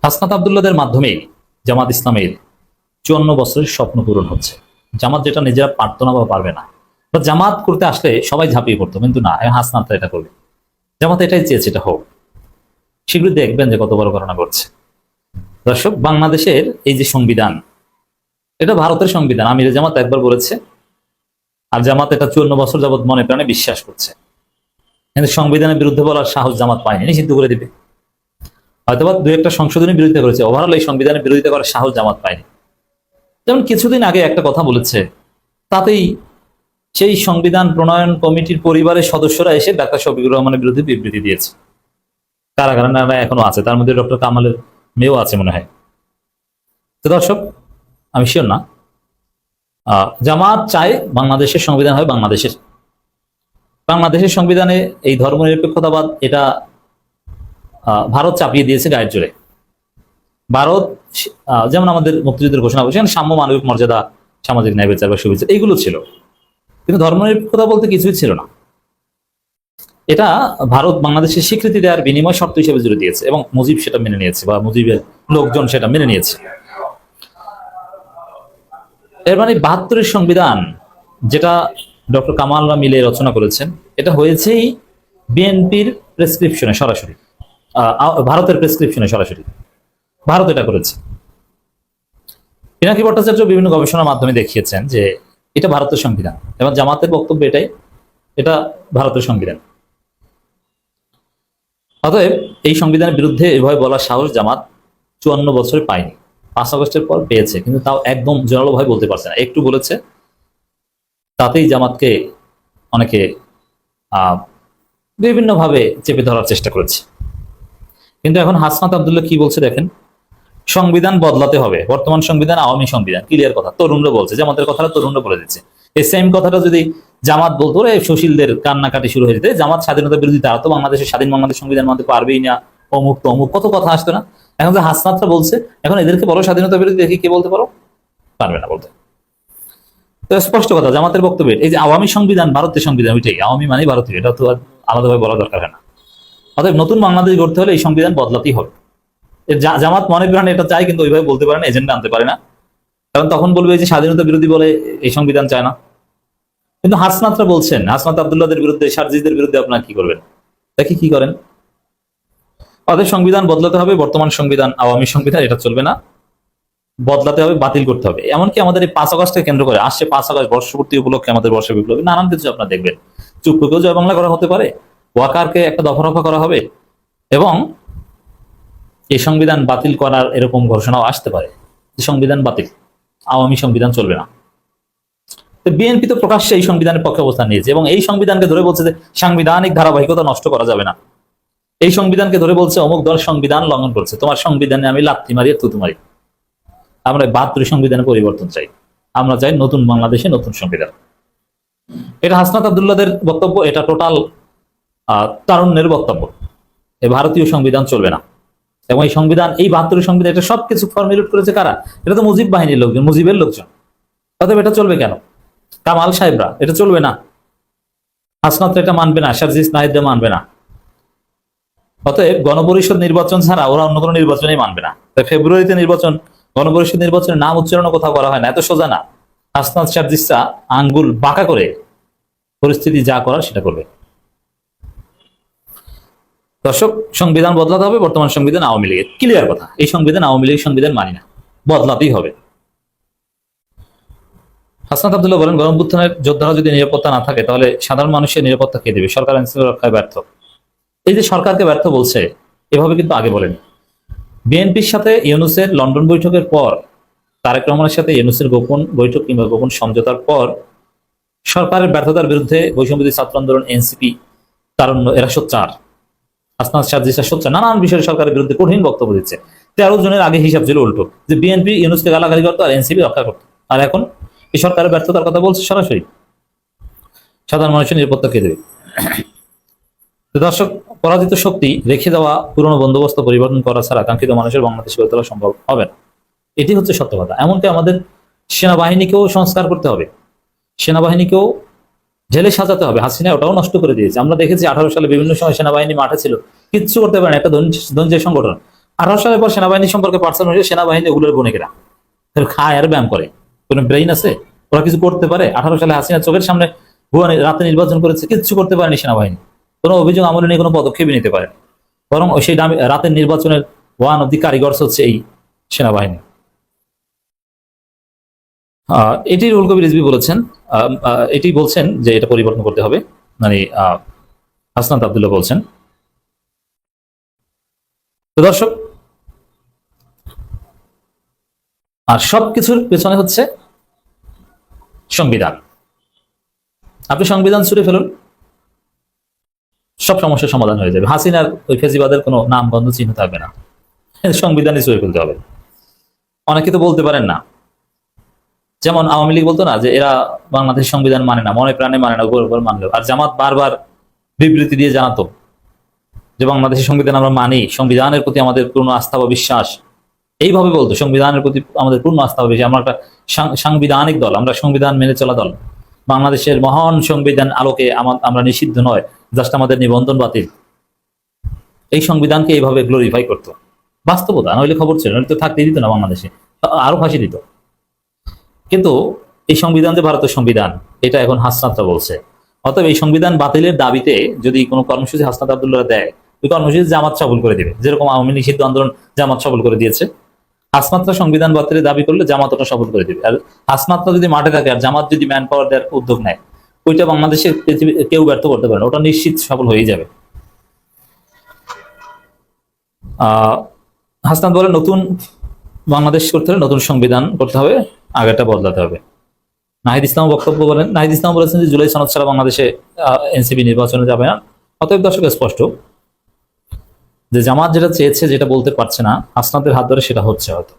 হাসনাত আব্দুল্লাহদের মাধ্যমে জামাত ইসলামের 54 বছরের স্বপ্ন পূরণ হচ্ছে। জামাত যেটা নিজেরা পারতো না বা পারবে না, বা জামাত করতে আসলে সবাই ঝাঁপিয়ে পড়তো, কিন্তু না, হাসনাত এটা করবে। জামাত এটাই চেয়েছে, এটা হোক। শীঘ্রই দেখবেন যে কত বড় ঘটনা ঘটছে। দর্শক, বাংলাদেশের এই যে সংবিধান, এটা ভারতের সংবিধান, আমির জামাত একবার বলেছে, আর জামাত এটা 54 বছর যাবৎ মনে প্রাণে বিশ্বাস করছে। কিন্তু সংবিধানের বিরুদ্ধে বলার সাহস জামাত পায়নি, নিষিদ্ধ করে দিবে। হয়তোবা দু একটা সংশোধনী বিরোধিতা করেছে, ওভারঅল এই সংবিধানের বিরোধিতা করার সাহস জামাত পায়নি। যেমন কিছুদিন আগে একটা কথা বলেছে, তাতেই সেই সংবিধান প্রণয়ন কমিটির পরিবারের সদস্যরা এসে ডাক্তার শফিকুর রহমানের বিরুদ্ধে বিবৃতি দিয়েছে। কারাগারে এখনো আছে, তার মধ্যে ডক্টর কামালের মেয়েও আছে মনে হয়। তো দর্শক, আমি শিওর না, জামাত চায় বাংলাদেশের সংবিধান হয় বাংলাদেশের সংবিধানে এই ধর্মনিরপেক্ষতাবাদ এটা ভারত চাপিয়ে দিয়েছে গায়ের জোরে। ভারত যেমন আমাদের মুক্তিযুদ্ধের ঘোষণা করেছে, সাম্য, মানবিক মর্যাদা, সামাজিক ন্যায় বিচার বা সুবিচার, এইগুলো ছিল, কিন্তু ধর্মনিরপেক্ষতা বলতে কিছুই ছিল না। এটা ভারত বাংলাদেশের স্বীকৃতি দেওয়ার বিনিময় শর্ত হিসেবে জুড়ে দিয়েছে, এবং মুজিব সেটা মেনে নিয়েছে, বা মুজিবের লোকজন সেটা মেনে নিয়েছে। এর মানে 72-এর সংবিধান, যেটা ডক্টর কামালরা মিলে রচনা করেছেন, এটা হয়েছেই বিএনপির প্রেসক্রিপশনে সরাসরি, ভারতের প্রেসক্রিপশনে সরাসরি ভারত এটা করেছে। পিনাকি ভট্টাচার্য বিভিন্ন গবেষণার মাধ্যমে দেখিয়েছেন যে এটা ভারতের সংবিধান, এবং জামাতের বক্তব্য এটাই, এটা ভারতের সংবিধান। অতএব এই সংবিধানের বিরুদ্ধে এভাবে বলার সাহস জামাত 54 বছরে পায়নি। 5 আগস্টের পর পেয়েছে, কিন্তু তাও একদম জোরালোভাবে বলতে পারছে না, একটু বলেছে, তাতেই জামাতকে অনেকে বিভিন্নভাবে চেপে ধরার চেষ্টা করেছে। কিন্তু এখন হাসনাত আব্দুল্লাহ কি বলছে দেখেন, সংবিধান বদলাতে হবে, বর্তমান সংবিধান আওয়ামী সংবিধান, ক্লিয়ার কথা। তরুণরা বলছে, জামাতের কথাটা তরুণরা বলে দিচ্ছে। এই সেম কথাটা যদি জামাত বলতো, সুশীলদের কান্নাকাটি শুরু হয়ে যেতে, জামাত স্বাধীনতা বিরোধী, তারা তো বাংলাদেশের স্বাধীন বাংলাদেশ সংবিধান মানতে পারবেই না, অমুক তো অমুক, কত কথা আসতো না। এখন যে হাসনাতরা বলছে, এখন এদেরকে বলো স্বাধীনতা বিরোধী, দেখি কে বলতে পারো, পারবে না বলতে। তো স্পষ্ট কথা, জামাতের বক্তব্য এই যে আওয়ামী সংবিধান ভারতের সংবিধান, ওইটাই আওয়ামী মানে ভারতীয়, এটা তো আর আলাদাভাবে বলা দরকার হয় না। অতএব নতুন বাংলাদেশ গড়তে হলে এই সংবিধান বদলাতেই হবে। জামাত মনে প্রাণে এটা চায়, কিন্তু ওইভাবে বলতে পারে না, এজেন্ডা আনতে পারে না, কারণ তখন বলবে যে স্বাধীনতা বিরোধী বলে এই সংবিধান চায় না। কিন্তু হাসনাতরা বলছেন, হাসনাত আব্দুল্লাহদের বিরুদ্ধে, সার্জিসদের বিরুদ্ধে আপনারা কি করবেন, দেখি কি করেন। তাদের সংবিধান বদলাতে হবে, বর্তমান সংবিধান আওয়ামী সংবিধান, এটা চলবে না, বদলাতে হবে, বাতিল করতে হবে। এমনকি আমাদের এই 5 আগস্টকে কেন্দ্র করে আসছে, 5 আগস্ট বর্ষপূর্তি উপলক্ষে আমাদের বর্ষ বিপ্লবী নানান কিছু আপনারা দেখবেন। চুপ্পুকেও জয় বাংলা করা হতে পারে, ওয়াকারকে একটা দফা রফা করা হবে, এবং এই সংবিধান বাতিল করার এরকম ঘোষণাও আসতে পারে যে সংবিধান বাতিল, আওয়ামী সংবিধান চলবে না। তো বিএনপি তো প্রকাশ্যে এই সংবিধানের পক্ষে অবস্থান নিয়েছে, এবং এই সংবিধানকে ধরে বলছে যে সাংবিধানিক ধারাবাহিকতা নষ্ট করা যাবে না। এই সংবিধানকে ধরে বলছে অমুক দল সংবিধান লঙ্ঘন করছে, তোমার সংবিধানে আমি লাথি মারি, থুতু মারি। আমরা 72 সংবিধানে পরিবর্তন চাই, আমরা চাই নতুন বাংলাদেশে নতুন সংবিধান। এটা হাসনাত আব্দুল্লাহদের বক্তব্য, এটা টোটাল তারুণ্যের বক্তব্য। এই ভারতীয় সংবিধান চলবে না, এবং এই সংবিধান, এই 72 সংবিধান, এটা সবকিছু ফর্মুলেট করেছে কারা? এটা তো মুজিব বাহিনীর লোকজন, মুজিবের লোকজন। অতএব এটা চলবে কেন? কামাল সাহেবরা, এটা চলবে না। হাসনাত এটা মানবে না, সার্জিস নাহিদরা মানবে না। অতএব গণপরিষদ নির্বাচন ছাড়া ওরা অন্য কোনো নির্বাচনই মানবে না। ফেব্রুয়ারিতে নির্বাচন, গণপরিষদ নির্বাচনের নাম উচ্চারণ কোথাও করা হয় না, এত সোজা না। হাসনাত সার্জিসরা আঙ্গুল বাঁকা করে পরিস্থিতি যা করার সেটা করবে। দর্শক, সংবিধান বদলাতে হবে, বর্তমান সংবিধান আওয়ামী লীগের, ক্লিয়ার কথা। এই সংবিধান আওয়ামী লীগের সংবিধান মানি না, বদলাতেই হবে। হাসনাত আব্দুল্লাহ বলেন, গণঅভ্যুত্থানের যোদ্ধারা যদি নিরাপত্তা না থাকে, তাহলে সাধারণ মানুষের নিরাপত্তা কে দেবে? সরকার আইন শৃঙ্খলা রক্ষায় ব্যর্থ। এই যে সরকারকে ব্যর্থ বলছে, এভাবে কিন্তু আগে বলেনি। বিএনপির সাথে ইউনূসের লন্ডন বৈঠকের পর, তারেক রহমানের সাথে ইউনূসের গোপন বৈঠক কিংবা গোপন সমঝোতার পর সরকারের ব্যর্থতার বিরুদ্ধে বৈষম্যবিরোধী ছাত্র আন্দোলন, এনসিপি, তারুণ্য, এরা সোচ্চার। হাসনাত সার্জিসরা সোচ্চার, নানান বিষয়ে সরকারের বিরুদ্ধে কঠিন বক্তব্য দিচ্ছে। 13 জনের আগে হিসাব ছিল উল্টো, যে বিএনপি ইউনূসকে গালাগালি করতো আর এনসিপি রক্ষা করতো, আর এখন এই সরকারের ব্যর্থতার কথা বলছে সরাসরি। সাধারণ মানুষের নিরাপত্তা কে দেবে? দর্শক, পরাজিত শক্তি রেখে দেওয়া পুরনো বন্দোবস্ত পরিবর্তন করা ছাড়া কাঙ্ক্ষিত মানুষের বাংলাদেশ গড়ে তোলা সম্ভব হবে না। এটি হচ্ছে সত্য কথা। এমনকি আমাদের সেনাবাহিনীকেও সংস্কার করতে হবে, সেনাবাহিনীকেও জেলে সাজাতে হবে। হাসিনা ওটাও নষ্ট করে দিয়েছে। আমরা দেখেছি 18 সালে বিভিন্ন সময় সেনাবাহিনী মাঠে ছিল, কিচ্ছু করতে পারে না, একটা ধনী সংগঠন। 18 সালের পর সেনাবাহিনী সম্পর্কে পার্সন হয়ে সেনাবাহিনী ওগুলোর বণিকেরা খায় আর ব্যায়াম করে, কোনো ব্রেইন আছে? ওরা কিছু করতে পারে? 18 সালে হাসিনা চোখের সামনে ভুয়া রাতে নির্বাচন করেছে, কিছু করতে পারেনি সেনাবাহিনী, কোনো অভিযোগ আমলে নিয়ে কোনো পদক্ষেপই নিতে পারে, বরং সেই রাতের নির্বাচনের ওয়ান অব দি কারিগরস হচ্ছে এই সেনাবাহিনী। এটি রুহুল কবির রিজভী বলেছেন, এটি বলছেন যে এটা পরিবর্তন করতে হবে, মানে হাসনাত আব্দুল্লাহ বলছেন। তো দর্শক, আর সবকিছুর পেছনে হচ্ছে সংবিধান। আপনি সংবিধান ছুঁড়ে ফেলুন, সব সমস্যার সমাধান হয়ে যাবে। হাসিনার ওই ফেজিবাদের কোনো নাম গন্ধ চিহ্ন থাকবে না, সংবিধানই ছুঁড়ে ফেলতে হবে। অনেকে তো বলতে পারেন না, যেমন আওয়ামী লীগ বলতো না যে এরা বাংলাদেশ সংবিধান মানে না, মনে প্রাণে মানে না, উপর মানলো। আর জামাত বারবার বিবৃতি দিয়ে জানাতো যে বাংলাদেশের সংবিধান আমরা মানি, সংবিধানের প্রতি আমাদের পূর্ণ আস্থা বা বিশ্বাস, এইভাবে বলতো সংবিধানের প্রতি আমাদের পূর্ণ আস্থা বা বিশ্বাস, আমরা একটা সাংবিধানিক দল, আমরা সংবিধান মেনে চলা দল, বাংলাদেশের মহান সংবিধান আলোকে আমরা নিষিদ্ধ নয়, জাস্ট আমাদের নিবন্ধন বাতিল। এই সংবিধানকে এইভাবে গ্লোরিফাই করতো, বাস্তবতা, নইলে খবর ছিল, নইলে তো থাকতে দিত না, বাংলাদেশে আরো ফাঁসি দিত। কিন্তু এই সংবিধান যে ভারতের সংবিধান, এটা এখন হাসনাতরা বলছে। অতএব এই সংবিধান বাতিলের দাবিতে যদি কোনো কর্মসূচি হাসনাত আব্দুল্লাহ দেয়, ওই কর্মসূচি জামাত সফল করে দিবে, যেরকম আওয়ামী নিষিদ্ধ আন্দোলন জামাত সফল করে দিয়েছে। হাসনাতরা সংবিধান বাতিলের দাবি করলে জামাত ওটা সফল করে দিবে। আর হাসনাতরা যদি মাঠে থাকে আর জামাত যদি ম্যান পাওয়ার দেওয়ার উদ্যোগ নেয়, ওইটা বাংলাদেশের পৃথিবী কেউ ব্যর্থ করতে পারে না, ওটা নিশ্চিত সফল হয়ে যাবে। হাসনাত বলে নতুন বাংলাদেশ করতে হলে নতুন সংবিধান করতে হবে, আগেরটা বদলাতে হবে। নাহিদ ইসলাম বক্তব্য বলেন, নাহিদ ইসলাম বলেছেন যে জুলাই সনদ ছাড়া বাংলাদেশে এনসিপি নির্বাচনে যাবে না। অতএব দর্শক স্পষ্ট যে জামাত যেটা চেয়েছে, যেটা বলতে পারছে না, হাসনাতের হাত ধরে সেটা হচ্ছে হয়তো।